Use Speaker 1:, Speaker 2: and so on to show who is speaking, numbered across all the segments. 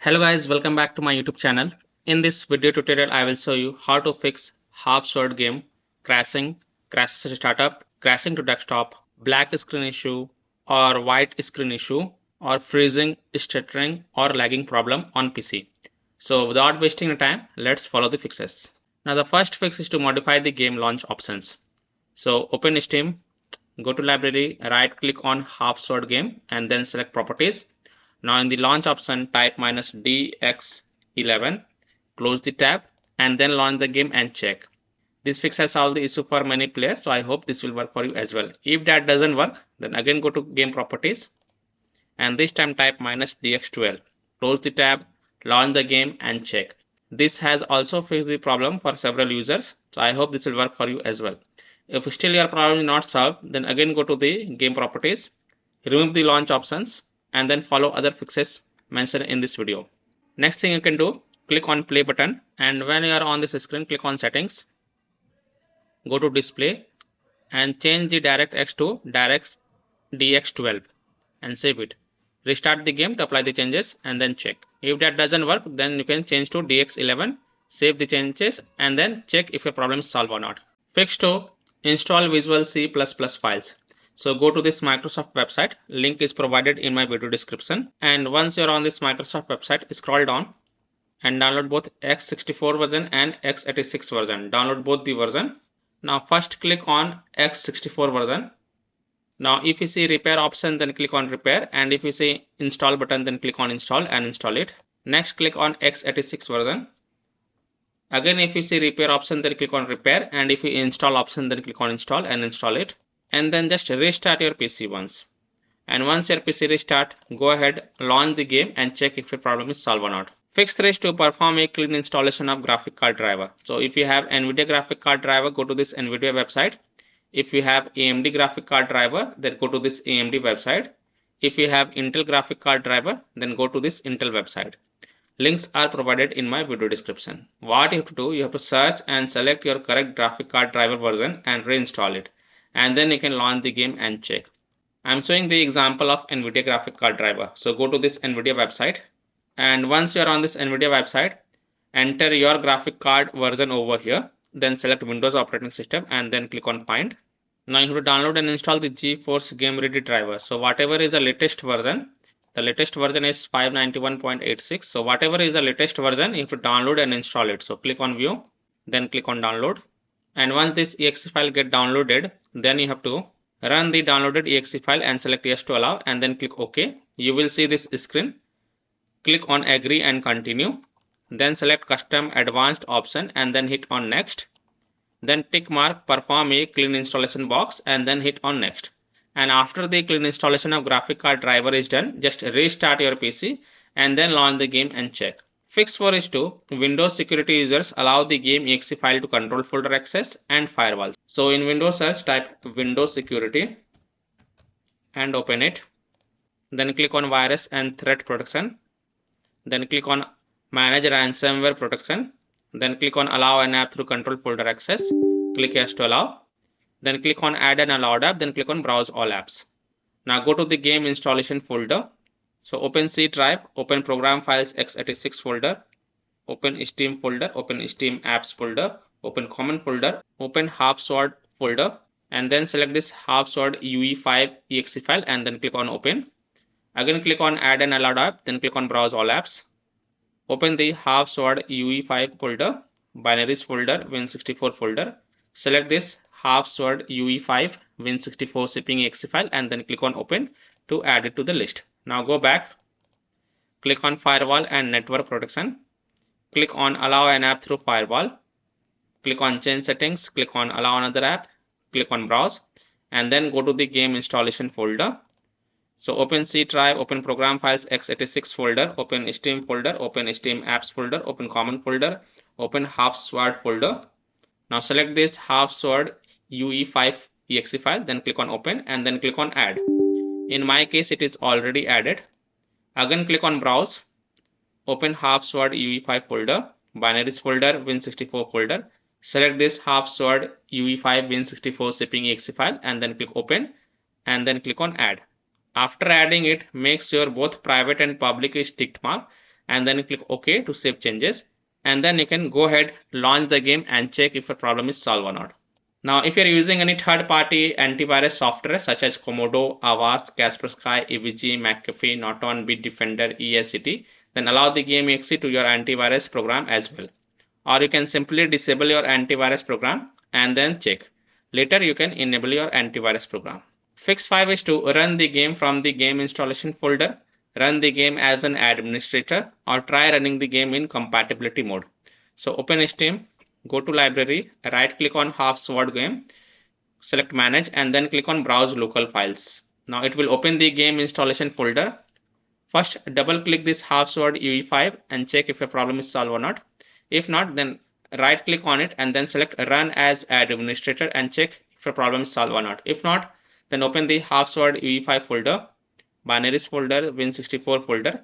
Speaker 1: Hello guys, welcome back to my YouTube channel. In this video tutorial, I will show you how to fix half-sword game, crashing, crashes to startup, crashing to desktop, black screen issue or white screen issue or freezing, stuttering or lagging problem on PC. So without wasting time, let's follow the fixes. Now the first fix is to modify the game launch options. So open Steam, go to library, right click on half-sword game and then select properties. Now in the launch option, type -dx11, close the tab and then launch the game and check. This fixes all the issue for many players, so I hope this will work for you as well. If that doesn't work, then again go to game properties and this time type -dx12, close the tab, launch the game and check. This has also fixed the problem for several users, so I hope this will work for you as well. If still your problem is not solved, then again go to the game properties, remove the launch options and then follow other fixes mentioned in this video. Next thing you can do, click on play button and when you are on this screen, click on settings, go to display and change the DirectX to DirectX12 and save it. Restart the game to apply the changes and then check. If that doesn't work, then you can change to DX11, save the changes and then check if your problem is solved or not. Fix 2, install Visual C++ files. So go to this Microsoft website, link is provided in my video description, and once you're on this Microsoft website, scroll down and download both x64 version and x86 version. Download both the version. Now first click on x64 version. Now if you see repair option, then click on repair, and if you see install button, then click on install and install it. Next click on x86 version. Again if you see repair option, then click on repair, and if you install option, then click on install and install it. And then just restart your PC once. And once your PC restart, go ahead, launch the game and check if your problem is solved or not. Fix 3 is to perform a clean installation of graphic card driver. So if you have NVIDIA graphic card driver, go to this NVIDIA website. If you have AMD graphic card driver, then go to this AMD website. If you have Intel graphic card driver, then go to this Intel website. Links are provided in my video description. What you have to do, you have to search and select your correct graphic card driver version and reinstall it. And then you can launch the game and check. I'm showing the example of NVIDIA graphic card driver. So go to this NVIDIA website. And once you're on this NVIDIA website, enter your graphic card version over here. Then select Windows operating system and then click on find. Now you have to download and install the GeForce Game Ready driver. So whatever is the latest version, the latest version is 591.86. So whatever is the latest version, you have to download and install it. So click on view, then click on download. And once this exe file get downloaded, then you have to run the downloaded exe file and select yes to allow and then click OK. You will see this screen. Click on agree and continue. Then select custom advanced option and then hit on next. Then tick mark perform a clean installation box and then hit on next. And after the clean installation of graphic card driver is done, just restart your PC and then launch the game and check. Fix 4 is to Windows security users allow the game exe file to control folder access and firewalls. So in Windows search, type Windows security and open it. Then click on virus and threat protection. Then click on manage ransomware protection. Then click on allow an app through control folder access. Click yes to allow. Then click on add an allowed app. Then click on browse all apps. Now go to the game installation folder. So open C drive, open program files x86 folder, open Steam folder, open Steam apps folder, open common folder, open half-sword folder, and then select this half-sword UE5 exe file and then click on open. Again click on add an allowed app, then click on browse all apps. Open the half-sword UE5 folder, binaries folder, Win64 folder. Select this half-sword UE5 Win64 shipping exe file and then click on open to add it to the list. Now go back, click on firewall and network protection, click on allow an app through firewall, click on change settings, click on allow another app, click on browse and then go to the game installation folder. So open C drive, open program files x86 folder, open Steam folder, open Steam apps folder, open common folder, open half-sword folder. Now select this half-sword UE5 exe file, then click on open and then click on add. In my case, it is already added. Again click on browse, open half-sword UE5 folder, binaries folder, Win64 folder. Select this half-sword UE5 Win64 shipping exe file and then click open and then click on add. After adding it, make sure both private and public is ticked mark and then click OK to save changes, and then you can go ahead, launch the game and check if a problem is solved or not. Now, if you're using any third-party antivirus software such as Komodo, Avast, Kaspersky, EVG, McAfee, Norton, Bitdefender, ESCT, then allow the game exe to your antivirus program as well. Or you can simply disable your antivirus program and then check. Later, you can enable your antivirus program. Fix 5 is to run the game from the game installation folder, run the game as an administrator, or try running the game in compatibility mode. So open Steam, go to library, right click on half sword game, select manage, and then click on browse local files. Now it will open the game installation folder. First, double click this half sword UE5 and check if a problem is solved or not. If not, then right click on it and then select run as administrator and check if a problem is solved or not. If not, then open the half sword UE5 folder, binaries folder, Win64 folder.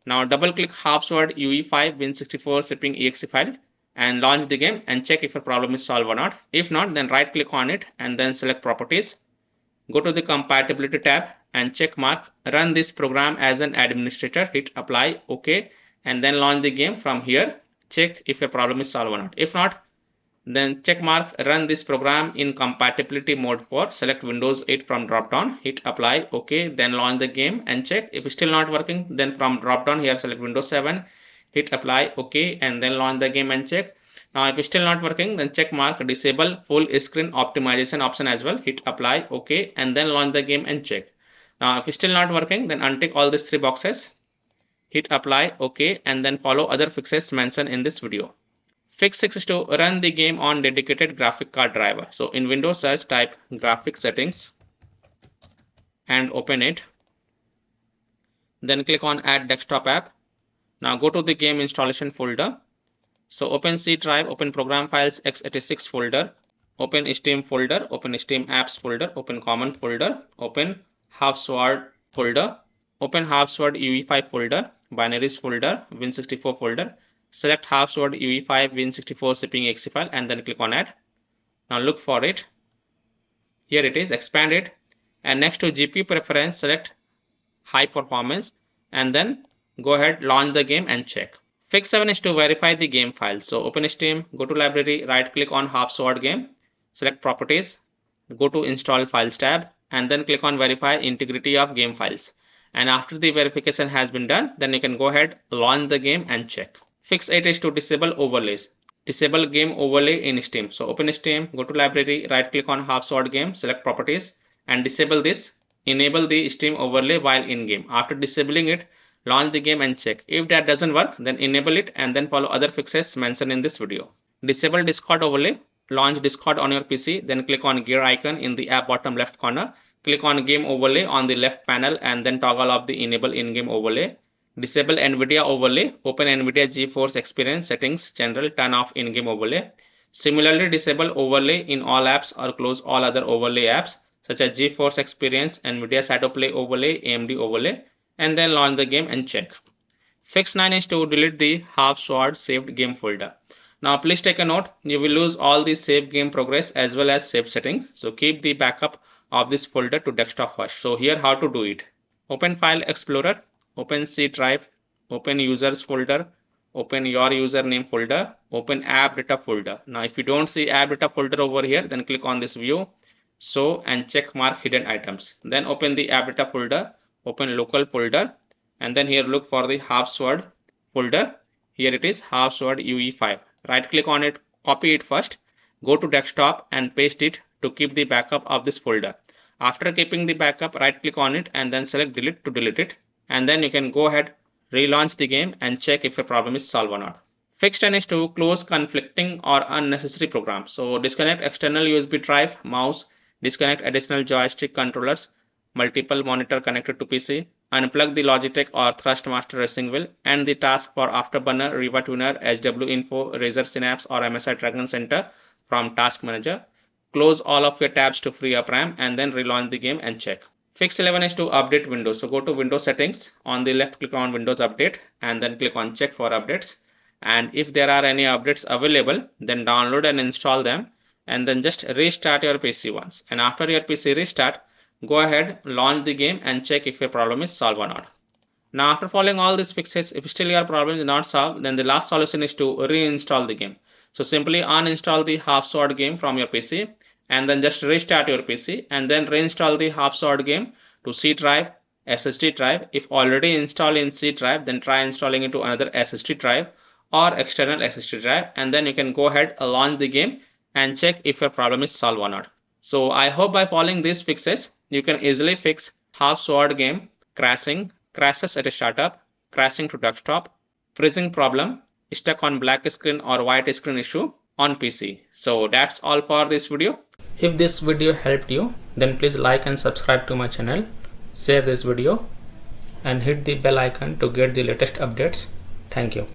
Speaker 1: Now double click half sword UE5 Win64 shipping exe file and launch the game and check if a problem is solved or not. If not, then right click on it and then select properties. Go to the compatibility tab and check mark run this program as an administrator, hit apply, OK, and then launch the game from here. Check if a problem is solved or not. If not, then check mark run this program in compatibility mode for, select Windows 8 from drop down, hit apply, OK, then launch the game and check. If it's still not working, then from drop down here select Windows 7, hit apply, OK, and then launch the game and check. Now if it's still not working, then check mark disable full screen optimization option as well, hit apply, OK, and then launch the game and check. Now if it's still not working, then untick all these 3 boxes, hit apply, OK, and then follow other fixes mentioned in this video. Fix 6 is to run the game on dedicated graphic card driver. So in Windows search, type graphic settings and open it. Then click on add desktop app. Now go to the game installation folder. So open C drive, open program files x86 folder, open Steam folder, open Steam apps folder, open common folder, open half sword folder, open half sword UE5 folder, binaries folder, Win64 folder. Select half sword UE5 Win64 shipping exe file and then click on add. Now look for it. Here it is, expand it, and next to GPU preference select high performance and then go ahead, launch the game and check. Fix 7 is to verify the game file. So open Steam, go to library, right click on half sword game, select properties, go to install files tab and then click on verify integrity of game files. And after the verification has been done, then you can go ahead, launch the game and check. Fix 8 is to disable overlays. Disable game overlay in Steam. So open Steam, go to library, right click on half sword game, select properties and disable this. Enable the Steam overlay while in game. After disabling it, launch the game and check. If that doesn't work, then enable it and then follow other fixes mentioned in this video. Disable Discord overlay. Launch Discord on your PC, then click on gear icon in the app bottom left corner. Click on game overlay on the left panel and then toggle off the enable in-game overlay. Disable NVIDIA overlay. Open NVIDIA GeForce Experience settings, general, turn off in-game overlay. Similarly, disable overlay in all apps or close all other overlay apps such as GeForce Experience, NVIDIA Shadowplay overlay, AMD overlay, and then launch the game and check. Fix 9 is to delete the half sword saved game folder. Now please take a note, you will lose all the saved game progress as well as saved settings. So keep the backup of this folder to desktop first. So here how to do it. Open File Explorer, open C drive, open users folder, open your username folder, open app data folder. Now if you don't see app data folder over here, then click on this view, show and check mark hidden items. Then open the app data folder, open local folder and then here look for the half sword folder. Here it is, half sword UE5. Right click on it, copy it first, go to desktop and paste it to keep the backup of this folder. After keeping the backup, right click on it and then select delete to delete it. And then you can go ahead, relaunch the game and check if a problem is solved or not. Fix 10 is to close conflicting or unnecessary programs. So disconnect external USB drive, mouse, disconnect additional joystick controllers, multiple monitor connected to PC, unplug the Logitech or Thrustmaster racing wheel, and the task for Afterburner, Riva Tuner, HW Info, Razer Synapse or MSI Dragon Center from Task Manager. Close all of your tabs to free up RAM and then relaunch the game and check. Fix 11 is to update Windows. So go to Windows settings, on the left click on Windows Update and then click on check for updates. And if there are any updates available, then download and install them and then just restart your PC once. And after your PC restart, go ahead, launch the game and check if your problem is solved or not. Now after following all these fixes, if still your problem is not solved, then the last solution is to reinstall the game. So simply uninstall the half-sword game from your PC and then just restart your PC and then reinstall the half-sword game to C drive, SSD drive. If already installed in C drive, then try installing it to another SSD drive or external SSD drive, and then you can go ahead and launch the game and check if your problem is solved or not. So I hope by following these fixes, you can easily fix half-sword game crashing, crashes at a startup, crashing to desktop, freezing problem, stuck on black screen or white screen issue on PC. So that's all for this video. If this video helped you, then please like and subscribe to my channel, share this video and hit the bell icon to get the latest updates. Thank you.